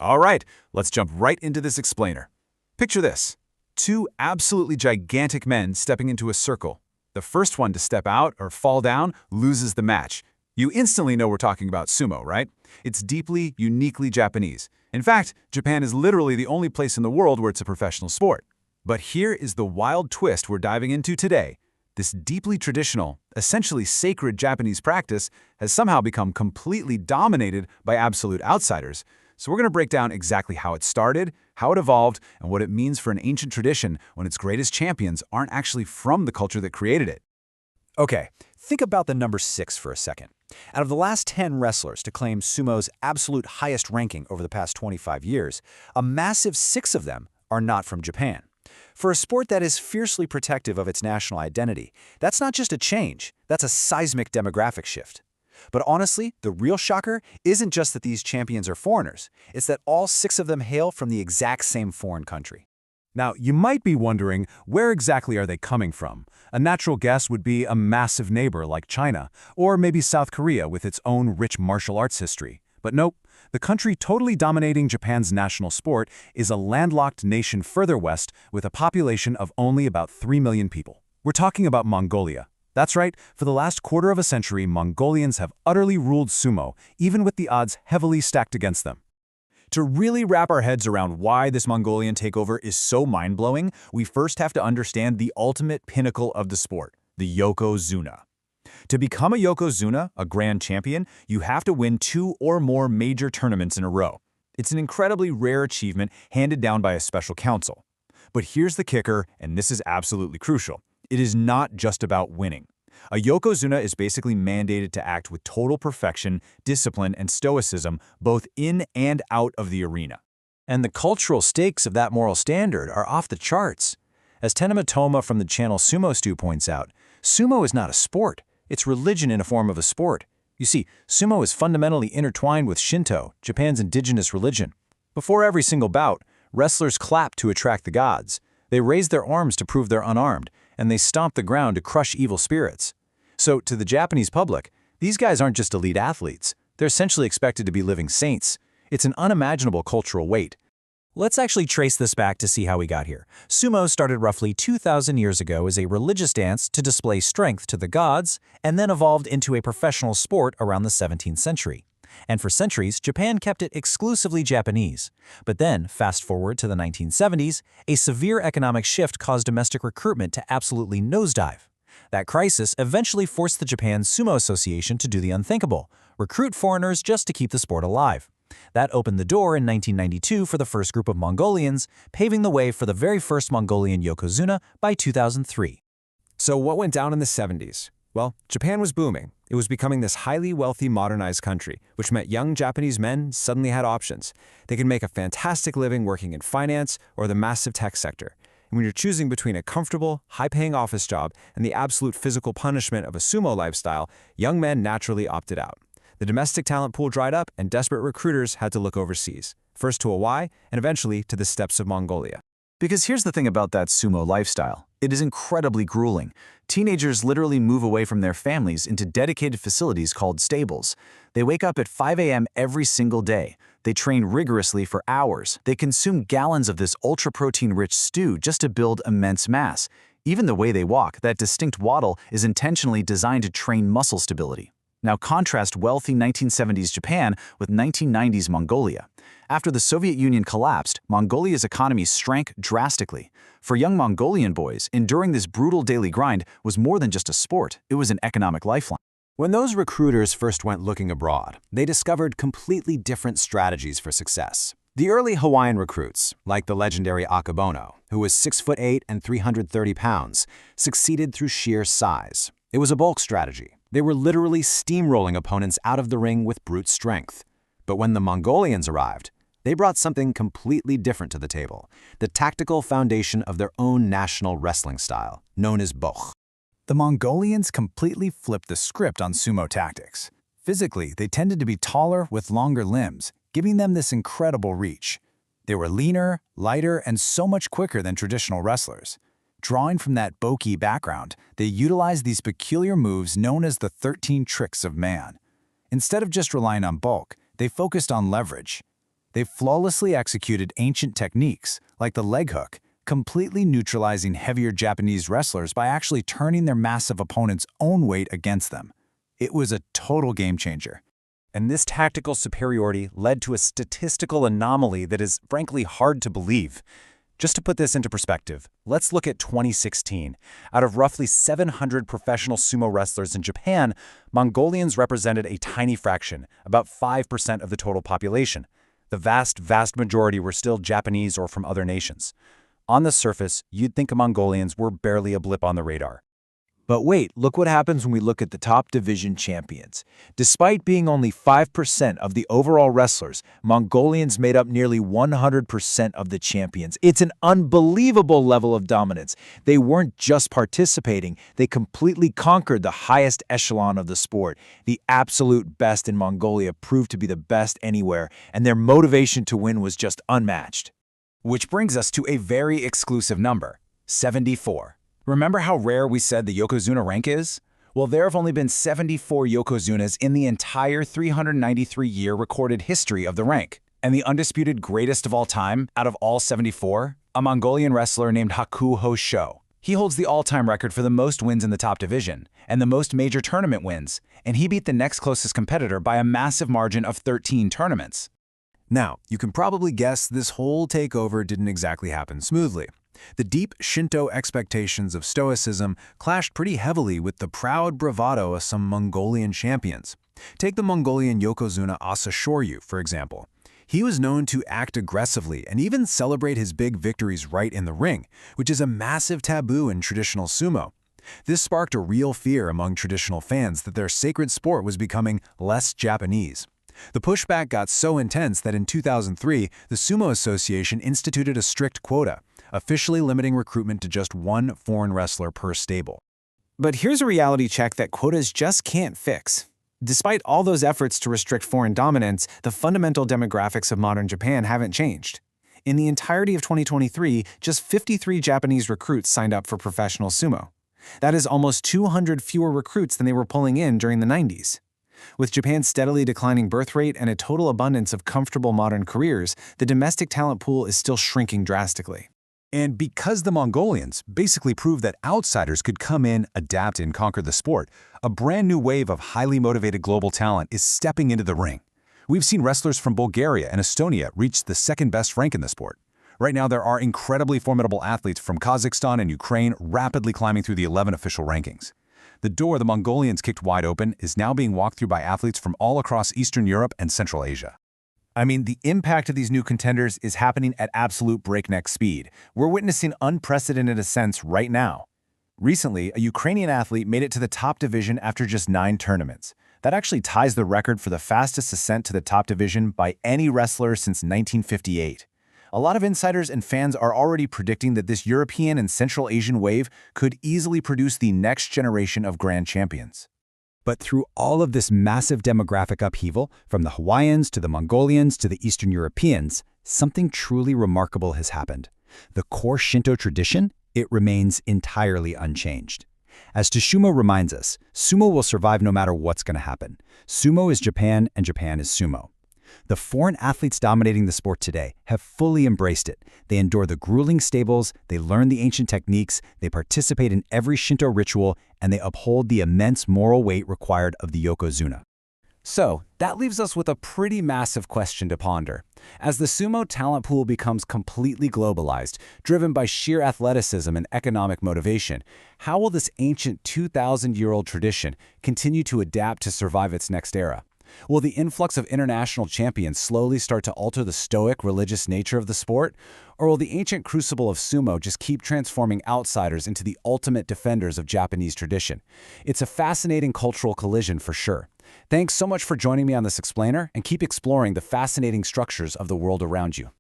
All right, let's jump right into this explainer. Picture this. Two absolutely gigantic men stepping into a circle. The first one to step out or fall down loses the match. You instantly know we're talking about sumo, right? It's deeply, uniquely Japanese. In fact, Japan is literally the only place in the world where it's a professional sport. But here is the wild twist we're diving into today. This deeply traditional, essentially sacred Japanese practice has somehow become completely dominated by absolute outsiders. So we're going to break down exactly how it started, how it evolved, and what it means for an ancient tradition when its greatest champions aren't actually from the culture that created it. Okay, think about the number 6 for a second. Out of the last 10 wrestlers to claim sumo's absolute highest ranking over the past 25 years, a massive 6 of them are not from Japan. For a sport that is fiercely protective of its national identity, that's not just a change, that's a seismic demographic shift. But honestly, the real shocker isn't just that these champions are foreigners, it's that all 6 of them hail from the exact same foreign country. Now, you might be wondering, where exactly are they coming from? A natural guess would be a massive neighbor like China, or maybe South Korea with its own rich martial arts history. But nope, the country totally dominating Japan's national sport is a landlocked nation further west with a population of only about 3 million people. We're talking about Mongolia. That's right, for the last quarter of a century, Mongolians have utterly ruled sumo, even with the odds heavily stacked against them. To really wrap our heads around why this Mongolian takeover is so mind-blowing, we first have to understand the ultimate pinnacle of the sport, the Yokozuna. To become a Yokozuna, a grand champion, you have to win 2 or more major tournaments in a row. It's an incredibly rare achievement handed down by a special council. But here's the kicker, and this is absolutely crucial. It is not just about winning. A Yokozuna is basically mandated to act with total perfection, discipline, and stoicism, both in and out of the arena. And the cultural stakes of that moral standard are off the charts. As Tenma Toma from the channel Sumo Stew points out, sumo is not a sport. It's religion in a form of a sport. You see, sumo is fundamentally intertwined with Shinto, Japan's indigenous religion. Before every single bout, wrestlers clap to attract the gods. They raise their arms to prove they're unarmed, and they stomp the ground to crush evil spirits. So, to the Japanese public, these guys aren't just elite athletes. They're essentially expected to be living saints. It's an unimaginable cultural weight. Let's actually trace this back to see how we got here. Sumo started roughly 2,000 years ago as a religious dance to display strength to the gods, and then evolved into a professional sport around the 17th century. And for centuries, Japan kept it exclusively Japanese. But then, fast forward to the 1970s, a severe economic shift caused domestic recruitment to absolutely nosedive. That crisis eventually forced the Japan Sumo Association to do the unthinkable, recruit foreigners just to keep the sport alive. That opened the door in 1992 for the first group of Mongolians, paving the way for the very first Mongolian Yokozuna by 2003. So what went down in the 70s? Well, Japan was booming. It was becoming this highly wealthy, modernized country, which meant young Japanese men suddenly had options. They could make a fantastic living working in finance or the massive tech sector. And when you're choosing between a comfortable, high-paying office job and the absolute physical punishment of a sumo lifestyle, young men naturally opted out. The domestic talent pool dried up, and desperate recruiters had to look overseas, first to Hawaii and eventually to the steppes of Mongolia. Because here's the thing about that sumo lifestyle. It is incredibly grueling. Teenagers literally move away from their families into dedicated facilities called stables. They wake up at 5 a.m. every single day. They train rigorously for hours. They consume gallons of this ultra-protein-rich stew just to build immense mass. Even the way they walk, that distinct waddle, is intentionally designed to train muscle stability. Now contrast wealthy 1970s Japan with 1990s Mongolia. After the Soviet Union collapsed, Mongolia's economy shrank drastically. For young Mongolian boys, enduring this brutal daily grind was more than just a sport, it was an economic lifeline. When those recruiters first went looking abroad, they discovered completely different strategies for success. The early Hawaiian recruits, like the legendary Akabono, who was 6'8" and 330 pounds, succeeded through sheer size. It was a bulk strategy. They were literally steamrolling opponents out of the ring with brute strength. But when the Mongolians arrived, they brought something completely different to the table, the tactical foundation of their own national wrestling style, known as boch. The Mongolians completely flipped the script on sumo tactics. Physically, they tended to be taller with longer limbs, giving them this incredible reach. They were leaner, lighter, and so much quicker than traditional wrestlers. Drawing from that boki background, they utilized these peculiar moves known as the 13 tricks of man. Instead of just relying on bulk, they focused on leverage. They flawlessly executed ancient techniques, like the leg hook, completely neutralizing heavier Japanese wrestlers by actually turning their massive opponent's own weight against them. It was a total game changer. And this tactical superiority led to a statistical anomaly that is frankly hard to believe. Just to put this into perspective, let's look at 2016. Out of roughly 700 professional sumo wrestlers in Japan, Mongolians represented a tiny fraction, about 5% of the total population. The vast majority were still Japanese or from other nations. On the surface, you'd think Mongolians were barely a blip on the radar. But wait, look what happens when we look at the top division champions. Despite being only 5% of the overall wrestlers, Mongolians made up nearly 100% of the champions. It's an unbelievable level of dominance. They weren't just participating, they completely conquered the highest echelon of the sport. The absolute best in Mongolia proved to be the best anywhere, and their motivation to win was just unmatched. Which brings us to a very exclusive number, 74. Remember how rare we said the Yokozuna rank is? Well, there have only been 74 Yokozunas in the entire 393-year recorded history of the rank. And the undisputed greatest of all time, out of all 74? A Mongolian wrestler named Hakuho Sho. He holds the all-time record for the most wins in the top division, and the most major tournament wins, and he beat the next closest competitor by a massive margin of 13 tournaments. Now, you can probably guess this whole takeover didn't exactly happen smoothly. The deep Shinto expectations of Stoicism clashed pretty heavily with the proud bravado of some Mongolian champions. Take the Mongolian Yokozuna Asa Shoryu, for example. He was known to act aggressively and even celebrate his big victories right in the ring, which is a massive taboo in traditional sumo. This sparked a real fear among traditional fans that their sacred sport was becoming less Japanese. The pushback got so intense that in 2003, the Sumo Association instituted a strict quota, officially limiting recruitment to just one foreign wrestler per stable. But here's a reality check that quotas just can't fix. Despite all those efforts to restrict foreign dominance, the fundamental demographics of modern Japan haven't changed. In the entirety of 2023, just 53 Japanese recruits signed up for professional sumo. That is almost 200 fewer recruits than they were pulling in during the 90s. With Japan's steadily declining birth rate and a total abundance of comfortable modern careers, the domestic talent pool is still shrinking drastically. And because the Mongolians basically proved that outsiders could come in, adapt, and conquer the sport, a brand new wave of highly motivated global talent is stepping into the ring. We've seen wrestlers from Bulgaria and Estonia reach the second-best rank in the sport. Right now, there are incredibly formidable athletes from Kazakhstan and Ukraine rapidly climbing through the 11 official rankings. The door the Mongolians kicked wide open is now being walked through by athletes from all across Eastern Europe and Central Asia. I mean, the impact of these new contenders is happening at absolute breakneck speed. We're witnessing unprecedented ascents right now. Recently, a Ukrainian athlete made it to the top division after just 9 tournaments. That actually ties the record for the fastest ascent to the top division by any wrestler since 1958. A lot of insiders and fans are already predicting that this European and Central Asian wave could easily produce the next generation of grand champions. But through all of this massive demographic upheaval, from the Hawaiians to the Mongolians to the Eastern Europeans, something truly remarkable has happened. The core Shinto tradition, it remains entirely unchanged. As Toshumo reminds us, sumo will survive no matter what's going to happen. Sumo is Japan and Japan is sumo. The foreign athletes dominating the sport today have fully embraced it. They endure the grueling stables, they learn the ancient techniques, they participate in every Shinto ritual, and they uphold the immense moral weight required of the Yokozuna. So, that leaves us with a pretty massive question to ponder. As the sumo talent pool becomes completely globalized, driven by sheer athleticism and economic motivation, how will this ancient 2,000-year-old tradition continue to adapt to survive its next era? Will the influx of international champions slowly start to alter the stoic, religious nature of the sport? Or will the ancient crucible of sumo just keep transforming outsiders into the ultimate defenders of Japanese tradition? It's a fascinating cultural collision for sure. Thanks so much for joining me on this explainer, and keep exploring the fascinating structures of the world around you.